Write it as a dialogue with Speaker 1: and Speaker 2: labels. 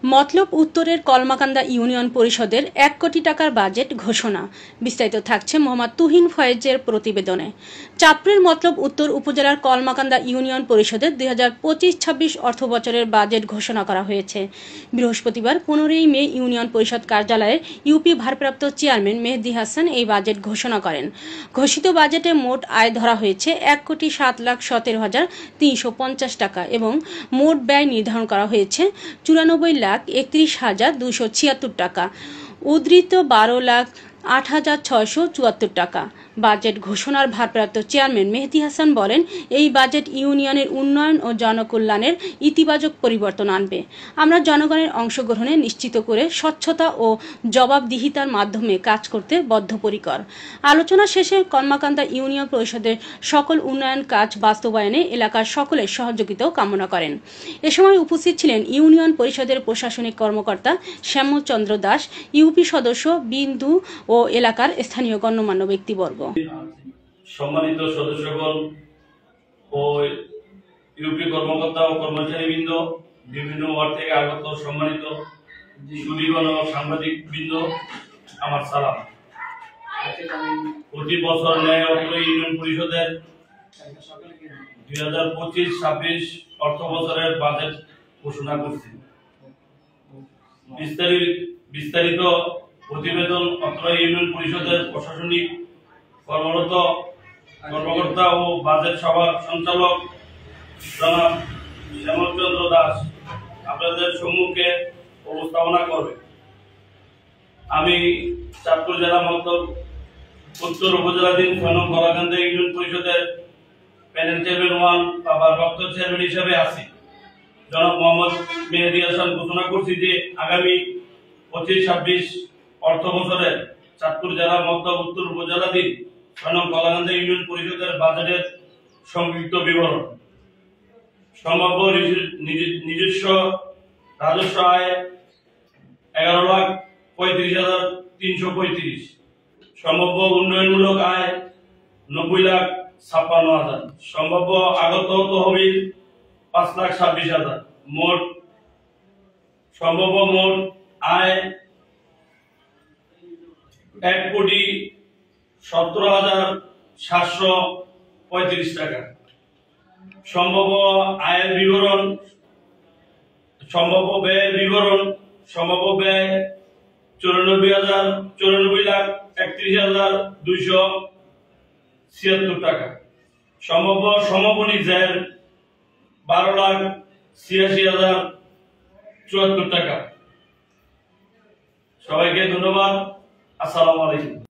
Speaker 1: মতলব উত্তরের কলমাকান্দা ইউনিয়ন পরিষদের ১ কোটি টাকার বাজেট ঘোষণা। বিস্তারিত থাকছে মোহাম্মদ তুহিন ফয়েজের প্রতিবেদনে। চাঁদপুরের মতলব উত্তর উপজেলার কলমাকান্দা ইউনিয়ন পরিষদের ২০২৫-২৬ অর্থবছরের বাজেট ঘোষণা করা হয়েছে। বৃহস্পতিবার ১৫ই মে ইউনিয়ন পরিষদ কার্যালয়ের ইউপি ভারপ্রাপ্ত চেয়ারম্যান মেহেদী হাসান এই বাজেট ঘোষণা করেন। ঘোষিত বাজেটে মোট আয় ধরা হয়েছে ১,৭,১৭,৩৫০ টাকা এবং মোট ব্যয় নির্ধারণ করা হয়েছে ৯৪,৩১,২৭৬ টাকা, উদ্ধৃত ১২,০৮,৬৭৪ টাকা। বাজেট ঘোষণার ভারপ্রাপ্ত চেয়ারম্যান মেহেদী হাসান বলেন, এই বাজেট ইউনিয়নের উন্নয়ন ও জনকল্যাণের ইতিবাচক পরিবর্তন আনবে। আমরা জনগণের অংশগ্রহণে নিশ্চিত করে স্বচ্ছতা ও জবাবদিহিতার মাধ্যমে কাজ করতে বদ্ধপরিকর। আলোচনা শেষে কলমাকান্দা ইউনিয়ন পরিষদের সকল উন্নয়ন কাজ বাস্তবায়নে এলাকার সকলের সহযোগিতাও কামনা করেন। এ সময় উপস্থিত ছিলেন ইউনিয়ন পরিষদের প্রশাসনিক কর্মকর্তা শ্যামচন্দ্র দাস, ইউপি সদস্য বিন্দু ও এলাকার স্থানীয় গণ্যমান্য ব্যক্তিবর্গ।
Speaker 2: সম্মানিত সদস্যগণ ও ইউপি কর্মকর্তা ও কর্মচারীবৃন্দ, বিভিন্ন ওয়ার্ড থেকে আগত সম্মানিত সুধীগণ ও সাংবাদিক বৃন্দ, আমার সালাম। প্রতি বছর ন্যায় অত্র ইউনিয়ন পরিষদের ২০২৫-২৬ অর্থ বছরের বাজেট ঘোষণা করছি। বিস্তারিত প্রতিবেদন অত্র ইউনিয়ন পরিষদের প্রশাসনিক কর্মরত কর্মকর্তা ও বাজেট সভার সঞ্চালক জনাব শ্যামচন্দ্র দাস আপনাদের সম্মুখে উপস্থাপনা করবে। আমি চাঁদপুর জেলা মতলব উত্তর উপজেলাধীন ৬ নং কলাকান্দা ইউনিয়ন পরিষদের প্যানেল চেয়ারম্যান 1 বা ভারপ্রাপ্ত চেয়ারম্যান হিসেবে আছি। জনাব মোহাম্মদ মেহেদী হাসান ঘোষণা করছি যে আগামী ২৫-২৬ অর্থ বছরের চাঁদপুর জেলা মতলব উত্তর উপজেলাধীন ৬ নং কলাকান্দা ইউনিয়ন পরিষদের বাজেটের সংক্ষিপ্ত বিবরণ। সম্ভাব্য নিজস্ব রাজস্ব আয় ১১,৩৫,৩৩৫। সম্ভাব্য উন্নয়নমূলক আয় ৯০,৫৬,০০০। সম্ভাব্য আগত তহবিল ৫,২৬,০০০। সম্ভাব্য মোট আয় ১,১৭,৭৩৫ টাকা। সম্ভাব্য আয়ের বিবরণ, সম্ভাব্য ব্যয়ের বিবরণ। সম্ভাব্য ব্যয় ৯৪,৩১,২৭৬ টাকা। সম্ভাব্য সমাপনী ব্যয় ১২,৮৬,০৭৪ টাকা। সবাইকে ধন্যবাদ। আসসালামু আলাইকুম।